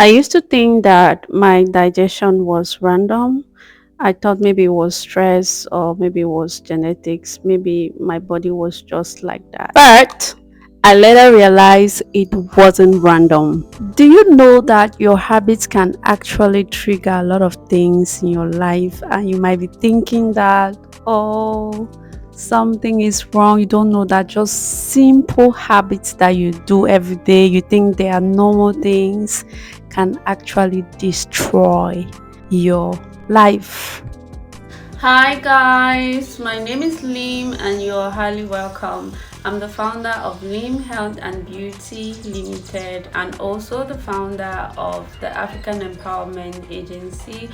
I used to think that my digestion was random. I thought maybe it was stress or maybe it was genetics. Maybe my body was just like that. But I later realized it wasn't random. Do you know that your habits can actually trigger a lot of things in your life? And you might be thinking that, oh, something is wrong. You don't know that just simple habits that you do every day, you think they are normal things, can actually destroy your life. Hi guys, my name is Lim and you're highly welcome. I'm the founder of Lim Health and Beauty Limited and also the founder of the African Empowerment Agency,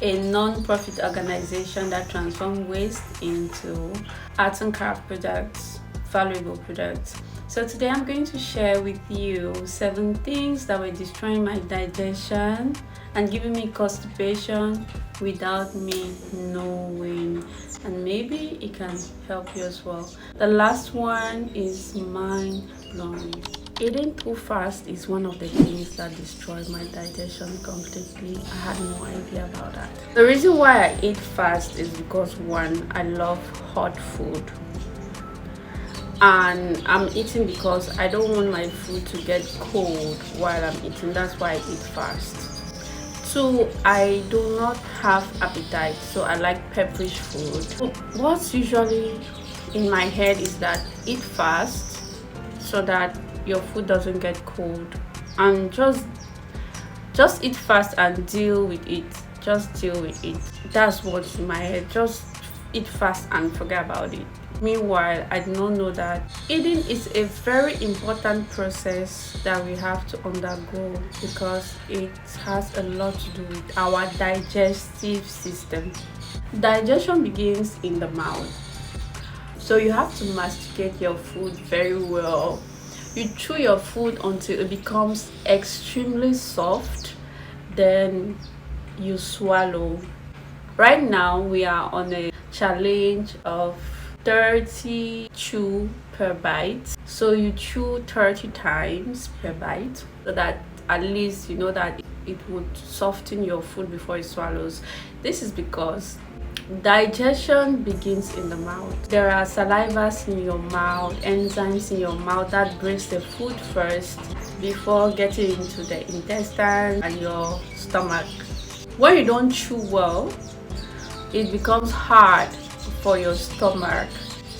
a non-profit organization that transforms waste into arts and craft products, valuable products. So today I'm going to share with you 7 things that were destroying my digestion and giving me constipation without me knowing, and maybe it can help you as well. The last one is mind blowing. Eating too fast is one of the things that destroyed my digestion completely. I had no idea about that. The reason why I eat fast is because one, I love hot food, and I'm eating because I don't want my food to get cold while I'm eating. That's why I eat fast. Two, I do not have appetite, so I like pepperish food. What's usually in my head is that eat fast so that your food doesn't get cold, and just eat fast and deal with it. Just deal with it. That's what's in my head. Just eat fast and forget about it. Meanwhile, I did not know that eating is a very important process that we have to undergo because it has a lot to do with our digestive system. Digestion begins in the mouth, so you have to masticate your food very well. You chew your food until it becomes extremely soft, then you swallow. Right now, we are on a challenge of 30 chew per bite. So you chew 30 times per bite so that at least you know that it would soften your food before it swallows. This is because digestion begins in the mouth. There are salivas in your mouth, enzymes in your mouth that breaks the food first before getting into the intestine and your stomach. When you don't chew well, it becomes hard for your stomach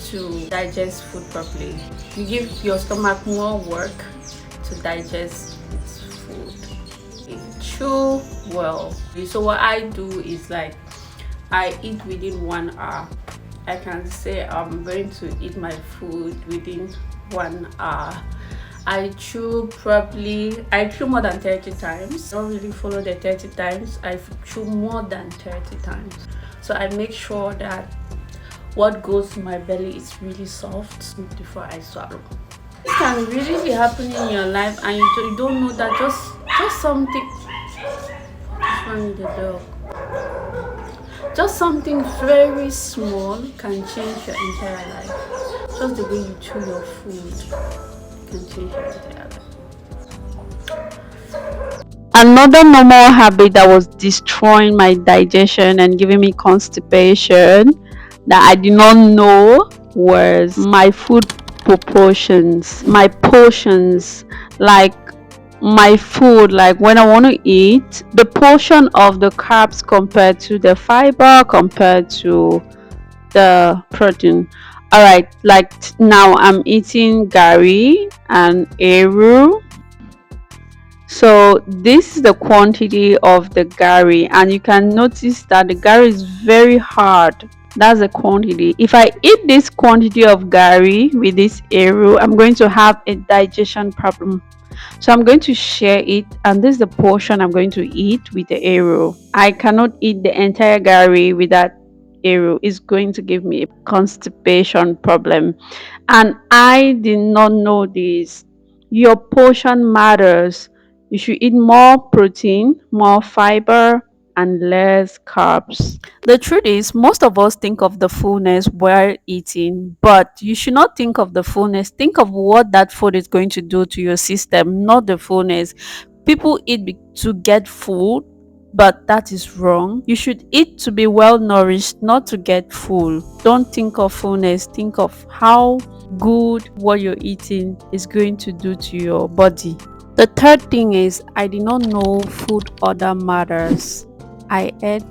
to digest food properly. You give your stomach more work to digest its food. Chew well. So what I do is like I eat within 1 hour. I can say I'm going to eat my food within 1 hour. I chew properly. I chew more than 30 times. I don't really follow the 30 times. I chew more than 30 times. So I make sure that what goes to my belly is really soft before I swallow. It can really be happening in your life and you don't know that just something. What's wrong with the dog? Just something very small can change your entire life. Just the way you chew your food can change your entire life. Another normal habit that was destroying my digestion and giving me constipation that I did not know was my food proportions, my portions, like my food, like when I want to eat, the portion of the carbs compared to the fiber compared to the protein. All right, like now I'm eating gari and eru. So this is the quantity of the gari, and you can notice that the gari is very hard. That's the quantity. If I eat this quantity of gari with this eru, I'm going to have a digestion problem. So I'm going to share it, and this is the portion I'm going to eat with the eru. I cannot eat the entire gari with that eru. It's going to give me a constipation problem, and I did not know this. Your portion matters. You should eat more protein, more fiber, and less carbs. The truth is, most of us think of the fullness while eating, but you should not think of the fullness. Think of what that food is going to do to your system, not the fullness. People eat to get full, but that is wrong. You should eat to be well nourished, not to get full. Don't think of fullness, think of how good what you're eating is going to do to your body. The third thing is, I did not know food order matters. I ate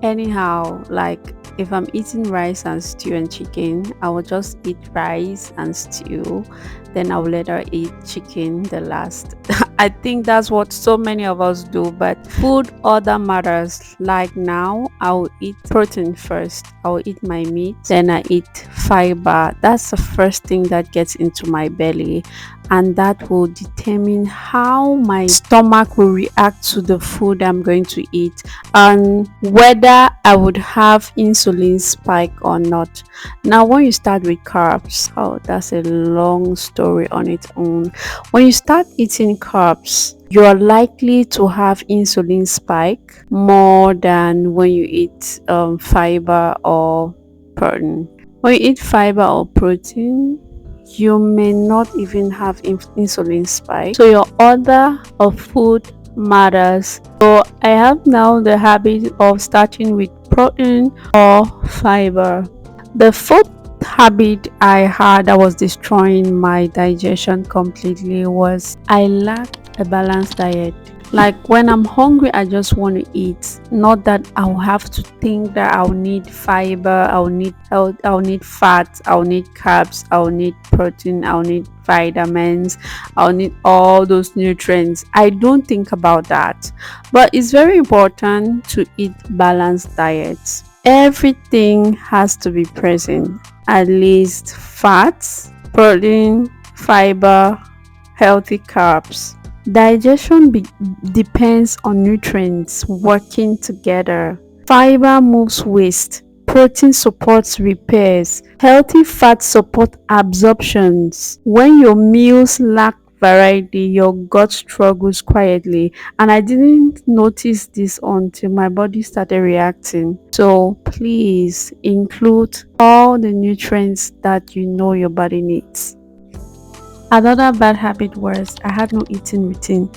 anyhow, like if I'm eating rice and stew and chicken, I will just eat rice and stew, then I will later eat chicken the last. I think that's what so many of us do, but food order matters. Like now, I will eat protein first, I will eat my meat, then I eat fiber. That's the first thing that gets into my belly, and that will determine how my stomach will react to the food I'm going to eat and whether I would have insulin spike or not. Now, when you start with carbs, oh, that's a long story on its own. When you start eating carbs, you're likely to have insulin spike more than when you eat fiber or protein. When you eat fiber or protein, you may not even have insulin spike. So your order of food matters. So I have now the habit of starting with protein or fiber. The fourth habit I had that was destroying my digestion completely was I lacked a balanced diet. Like when I'm hungry, I just want to eat. Not that I'll have to think that I'll need fiber, I'll need fat, I'll need carbs, I'll need protein, I'll need vitamins, I'll need all those nutrients. I don't think about that. But it's very important to eat balanced diets. Everything has to be present. At least fats, protein, fiber, healthy carbs. Digestion depends on nutrients working together. Fiber moves waste. Protein supports repairs. Healthy fats support absorptions. When your meals lack variety, your gut struggles quietly. And I didn't notice this until my body started reacting. So please include all the nutrients that you know your body needs. Another bad habit was I had no eating routine.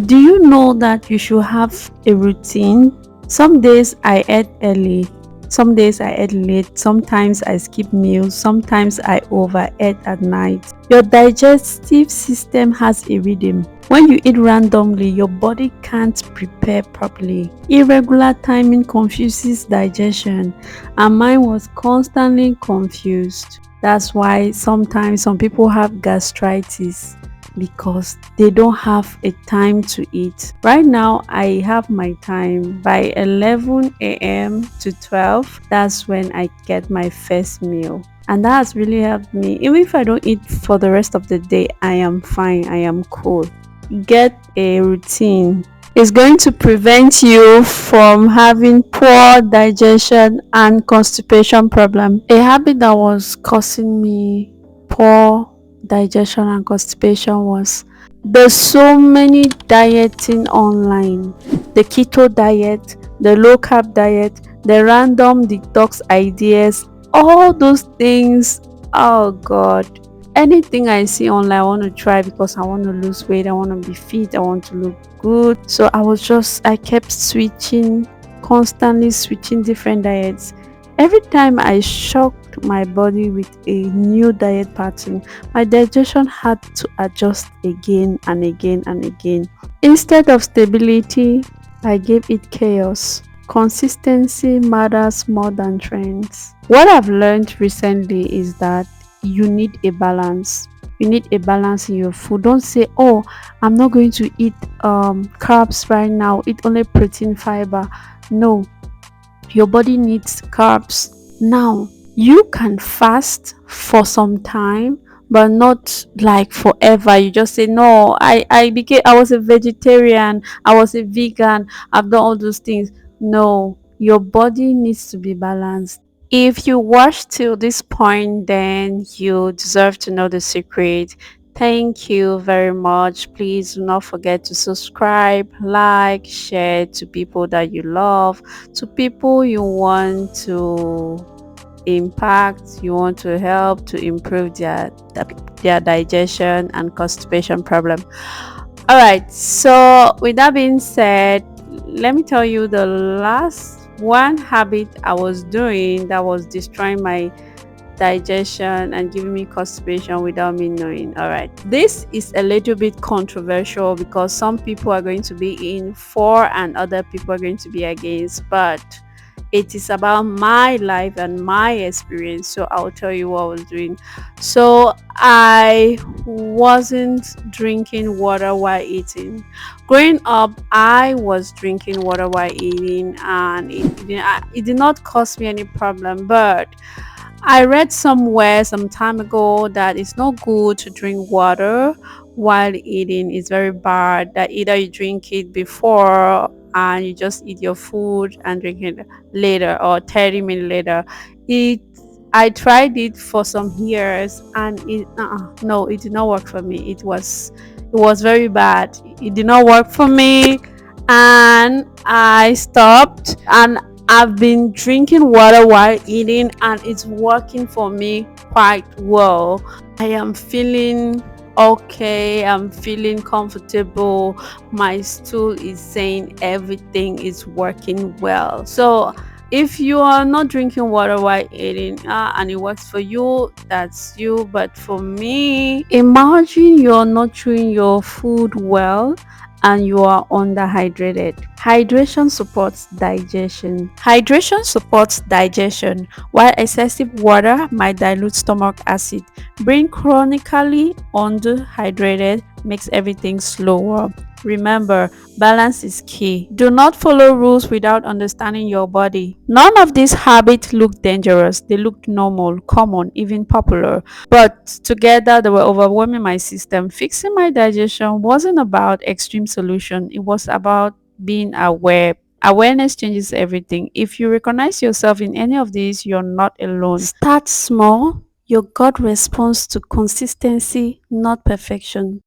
Do you know that you should have a routine? Some days I ate early, some days I ate late, sometimes I skip meals, sometimes I overeat at night. Your digestive system has a rhythm. When you eat randomly, your body can't prepare properly. Irregular timing confuses digestion, and mine was constantly confused. That's why sometimes some people have gastritis because they don't have a time to eat. Right now, I have my time by 11 a.m. to 12. That's when I get my first meal. And that has really helped me. Even if I don't eat for the rest of the day, I am fine. I am cool. Get a routine. It's going to prevent you from having poor digestion and constipation problem. A habit that was causing me poor digestion and constipation was there's so many dieting online. The keto diet, the low carb diet, the random detox ideas, all those things. Oh god, anything I see online I want to try because I want to lose weight, I want to be fit, I want to look good. So I kept switching, constantly switching different diets. Every time I shocked my body with a new diet pattern, my digestion had to adjust again and again and again. Instead of stability, I gave it chaos. Consistency matters more than trends. What I've learned recently is that you need a balance. You need a balance in your food. Don't say, oh, I'm not going to eat carbs right now, eat only protein, fiber. No, your body needs carbs. Now, you can fast for some time, but not like forever. You just say, no, I was a vegetarian, I was a vegan, I've done all those things. No, your body needs to be balanced. If you watched till this point, then you deserve to know the secret. Thank you very much. Please do not forget to subscribe, like, share to people that you love, to people you want to impact, you want to help to improve their digestion and constipation problem. All right. So, with that being said, let me tell you the last one habit I was doing that was destroying my digestion and giving me constipation without me knowing. All right. This is a little bit controversial because some people are going to be in for and other people are going to be against, but it is about my life and my experience. So I'll tell you what I was doing. So I wasn't drinking water while eating. Growing up, I was drinking water while eating, and it did not cause me any problem. But I read somewhere some time ago that it's not good to drink water while eating. It's very bad that either you drink it before and you just eat your food and drink it later or 30 minutes later. It I tried it for some years and no, it did not work for me. It was very bad. It did not work for me and I stopped, and I've been drinking water while eating and it's working for me quite well. I am feeling okay, I'm feeling comfortable. My stool is saying everything is working well. So, if you are not drinking water while eating and it works for you, that's you. But for me, imagine you're not chewing your food well and you are underhydrated. Hydration supports digestion. Hydration supports digestion, while excessive water might dilute stomach acid. Being chronically underhydrated makes everything slower. Remember, balance is key. Do not follow rules without understanding your body. None of these habits look dangerous. They look normal, common, even popular. But together they were overwhelming my system. Fixing my digestion wasn't about extreme solution. It was about being aware. Awareness changes everything. If you recognize yourself in any of these, you're not alone. Start small. Your gut responds to consistency, not perfection.